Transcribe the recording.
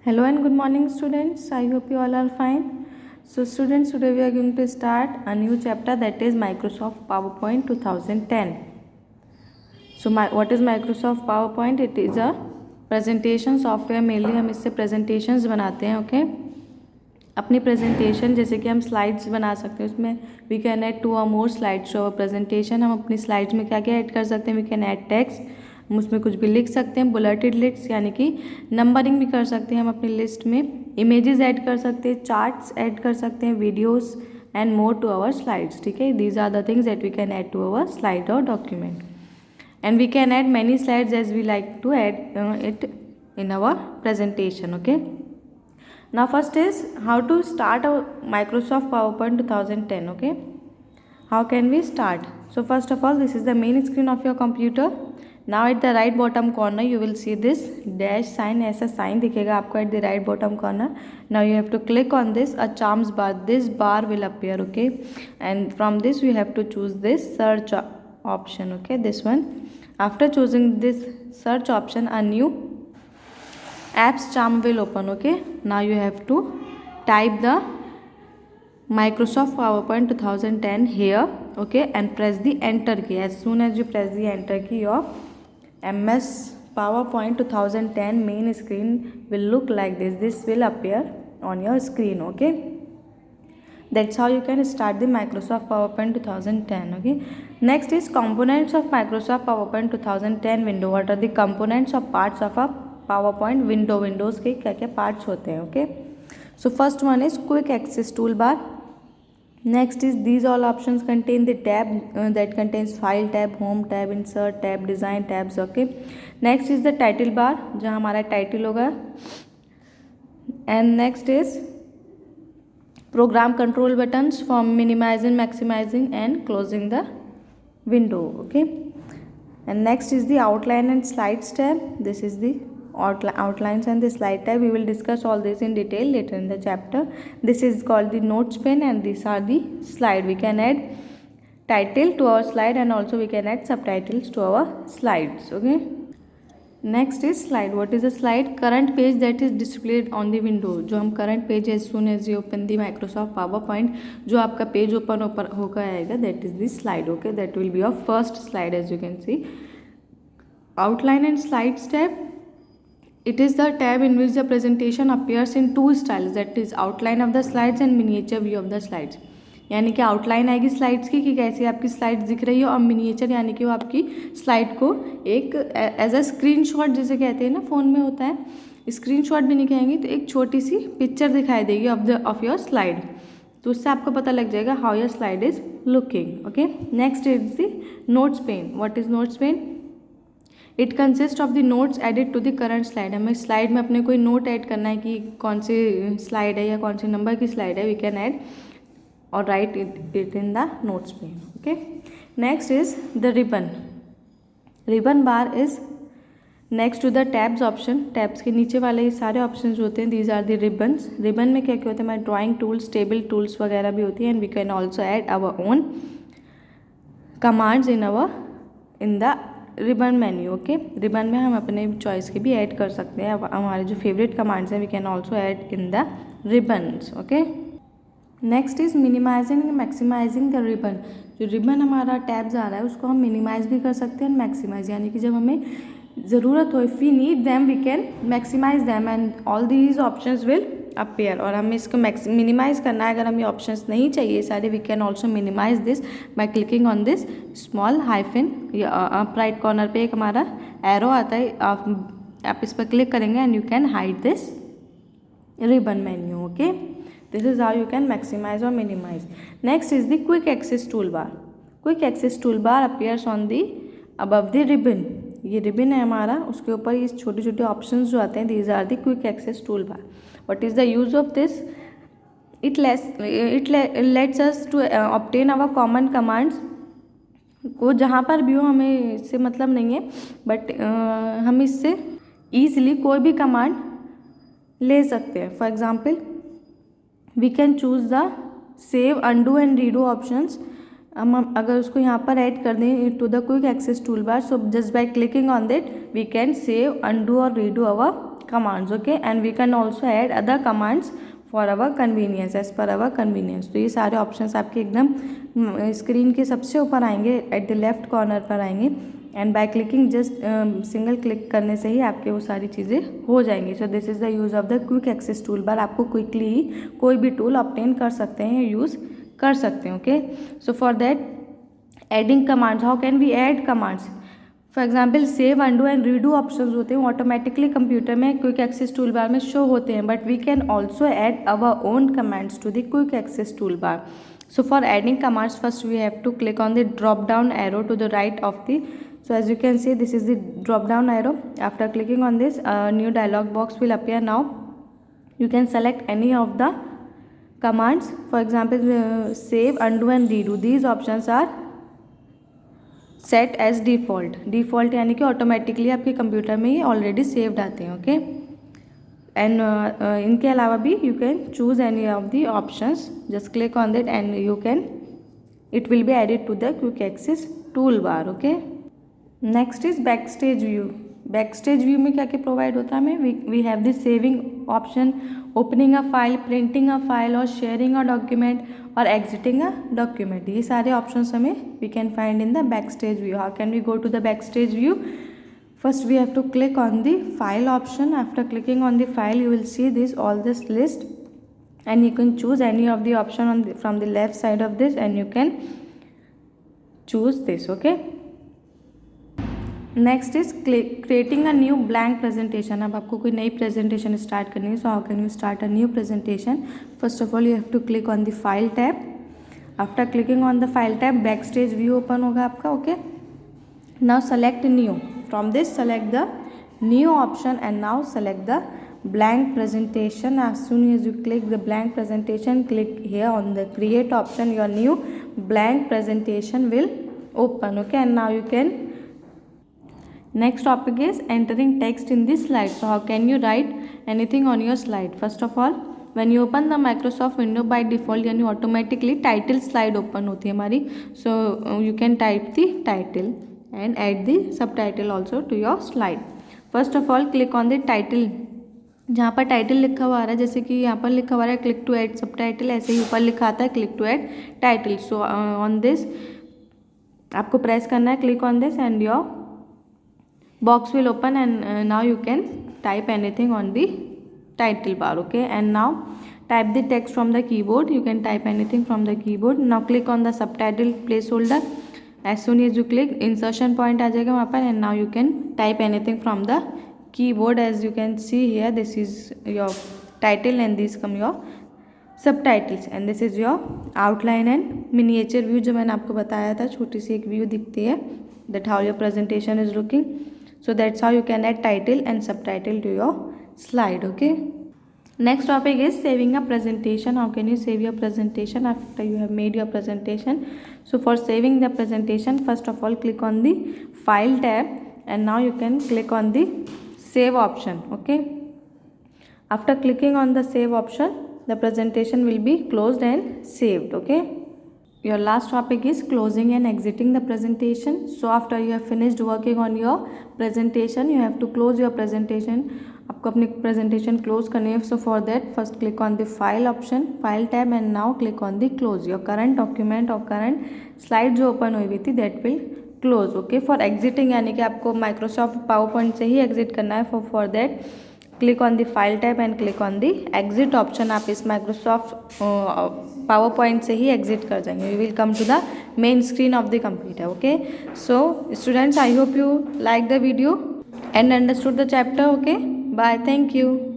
Hello and good morning students. I hope you all are fine. So students, today we are going to start a new chapter, that is Microsoft PowerPoint 2010. So what is Microsoft PowerPoint? It is a presentation software. mainly हम इससे presentations बनाते हैं. Okay, अपनी presentation जैसे कि हम slides बना सकते हैं, उसमें we can add 2 or more slides to our presentation. हम अपनी slides में क्या क्या add कर सकते हैं? We can add text, हम उसमें कुछ भी लिख सकते हैं, बुलेटेड लिस्ट यानी कि नंबरिंग भी कर सकते हैं हम अपनी लिस्ट में, इमेजेस ऐड कर सकते हैं, चार्ट्स ऐड कर सकते हैं, videos and more to our slides. ठीक है, these are the things that we can add to our slide और document, and we can add many slides as we like to add it in our presentation. Okay, now first is how to start our Microsoft PowerPoint 2010. Okay, how can we start? So first of all, this is the main screen of your computer. Now at the right bottom corner you will see this dash sign, ऐसा sign दिखेगा आपको at the right bottom corner. Now you have to click on this a charms bar. This bar will appear. Okay, and from this you have to choose this search option. Okay, this one. After choosing this search option, a new apps charm will open. Okay, now you have to type the Microsoft PowerPoint 2010 here. Okay, and press the enter key. As soon as you press the enter key, your MS PowerPoint 2010 main screen will look like this. This will appear on your screen. Okay, that's how you can start the Microsoft PowerPoint 2010. Okay, next is components of Microsoft PowerPoint 2010 window. What are the components or parts of a PowerPoint window? Windows के क्या क्या parts होते हैं? Okay, so first one is quick access toolbar. Next is these all options contain the tab that contains file tab, home tab, insert tab, design tabs. Okay, next is the title bar जहाँ हमारा title होगा, and next is program control buttons for minimizing, maximizing and closing the window. Okay, and next is the outline and slides tab. This is the outlines and the slide tab. We will discuss all this in detail later in the chapter. This is called the notes pane, and these are the slide. We can add title to our slide, and also we can add subtitles to our slides. Okay, next is slide. What is a slide? Current page that is displayed on the window. जो हम current page as soon as you open the Microsoft PowerPoint, जो आपका page open होकर आएगा, that is the slide. Okay, that will be your first slide. As you can see, outline and slides tab. It is the tab in which the presentation appears in two styles, that is outline of the slides and miniature view of the slides. यानी कि outline आएगी slides की कि कैसे आपकी slides दिख रही हो, और मिनिएचर यानी कि वो आपकी स्लाइड को एक एज अ स्क्रीनशॉट जिसे कहते हैं ना, फ़ोन में होता है, स्क्रीनशॉट भी नहीं कहेंगे तो एक छोटी सी पिक्चर दिखाई देगी ऑफ योर स्लाइड, तो उससे आपको पता लग जाएगा how your slide is looking. Okay, next is the notes pen. What is notes pen? It consist of the notes added to the current slide. हमें स्लाइड में अपने कोई नोट ऐड करना है कि कौन सी स्लाइड है या कौन सी नंबर की स्लाइड है, वी कैन ऐड और write it in the notes pane. Okay, next is the ribbon. Ribbon bar is next to the tabs option. Tabs के नीचे वाले ये सारे ऑप्शन जो होते हैं, these are the ribbons. Ribbon में क्या क्या होते हैं? हमारे ड्राइंग टूल्स, टेबल टूल्स वगैरह भी होती है, and we can also add our own commands in the ribbon menu. Okay, ribbon में हम अपने चॉइस के भी ऐड कर सकते हैं. हमारे जो फेवरेट कमांड्स हैं we can also add in the ribbons. Okay, next is minimising and maximising the ribbon. जो रिबन हमारा टैब्स आ रहा है उसको हम मिनिमाइज भी कर सकते हैं, मैक्सिमाइज यानी कि जब हमें ज़रूरत हो, if we need them we can maximise them, and all these options will appear. और हमें इसको मिनिमाइज करना है, अगर हमें ऑप्शंस नहीं चाहिए सारे, we can also minimise this by clicking on this small hyphen. Up right corner पे एक हमारा एरो आता है, आप इस पर क्लिक करेंगे and you can hide this ribbon menu. Okay, this is how you can maximise और minimise. Next is the quick access tool bar. Quick access tool bar appears on the above the ribbon. ये ribbon है हमारा, उसके ऊपर ये छोटे छोटे options जो आते हैं, these are the quick access tool bar. What is the use of this? It lets us to obtain our common commands. को जहाँ पर भी हो, हमें इससे मतलब नहीं है, बट हम इससे ईजिली कोई भी कमांड ले सकते हैं. For example, we can choose the save, undo and redo options. हम अगर उसको यहाँ पर ऐड कर दें to the quick access tool bar, so just by clicking on that we can save, undo और redo our commands, okay, and we can also add other commands for our convenience, as per our convenience. तो ये सारे options आपके एकदम screen के सबसे ऊपर आएंगे, एट द लेफ्ट कॉर्नर पर आएंगे, and by clicking just single click करने से ही आपके वो सारी चीज़ें हो जाएंगी. So this is the use of the quick access tool bar. आपको क्विकली ही कोई भी टूल ऑब्टेन कर सकते हैं, यूज़ कर सकते हैं. Okay, so for that adding commands, how can we add commands. For example save, undo and redo options होते हैं, ऑटोमेटिकली कंप्यूटर में क्विक एक्सेस टूल बार में शो होते हैं, but we can also add our own commands to the quick access tool bar. So for adding commands, first we have to click on the drop down arrow to the right of the, so as you can see this is the drop down arrow. After clicking on this, a new dialog box will appear. Now you can select any of the commands. For example, save, undo and redo, these options are set as default यानी कि automatically आपके computer में ये already saved आते हैं. Okay, and इनके अलावा भी you can choose any of the options, just click on that and you can, it will be added to the quick access tool bar. Okay, next is backstage view. Backstage view में क्या क्या provide होता है हमें, we have the saving option, opening a file, printing a file और sharing a document और exiting a document. ये सारे ऑप्शंस हमें we can find in the backstage view. How can we go to the backstage view. First we have to click on the file option. After clicking on the file, you will see this list, and you can choose any of the option from the left side of this, and you can choose this. Okay, next is creating a new blank presentation. अब आपको कोई नई presentation start करनी है, so how can you start a new presentation. First of all you have to click on the file tab. After clicking on the file tab, backstage view open होगा आपका. Okay, now select new. From this select the new option and now select the blank presentation. As soon as you click the blank presentation, click here on the create option, your new blank presentation will open. Okay, and now you can, next topic is entering text in this slide. So how can you write anything on your slide. First of all, when you open the Microsoft window, by default यानी automatically title slide open होती है हमारी. So you can type the title and add the subtitle also to your slide. First of all click on the title. जहाँ पर title लिखा हुआ आ रहा है, जैसे कि यहाँ पर लिखा हुआ है click to add subtitle, ऐसे ही ऊपर लिखा आता है click to add title. So on this आपको प्रेस करना है, click on this and your box will open and now you can type anything on the title bar. Okay, and now type the text from the keyboard. You can type anything from the keyboard. Now click on the subtitle placeholder. As soon as you click, insertion point आ जाएगा वहाँ पर, and now you can type anything from the keyboard. As you can see here, this is your title and these come your subtitles, and this is your outline and miniature view जो मैंने आपको बताया था, छोटी सी एक view दिखती है, that how your presentation is looking. So that's how you can add title and subtitle to your slide. Okay, next topic is saving a presentation. How can you save your presentation after you have made your presentation. So for saving the presentation, first of all click on the file tab and now you can click on the save option. Okay, after clicking on the save option, the presentation will be closed and saved. Okay, your last topic is closing and exiting the presentation. So after you have finished working on your presentation, you have to close your presentation. आपको अपनी presentation close करनी है. सो for that first click on the file option, file tab, and now click on the close. Your current document और current slide जो open हुई थी that will close. Okay, for exiting यानी कि आपको माइक्रोसॉफ्ट पावर पॉइंट से ही exit करना है. For that click on the file tab and click on the exit option. आप इस माइक्रोसॉफ्ट पावर पॉइंट से ही एग्जिट कर जाएंगे. You will come to the main screen of the computer. Okay, so students, I hope you like the video and understood the chapter. Okay, bye, thank you.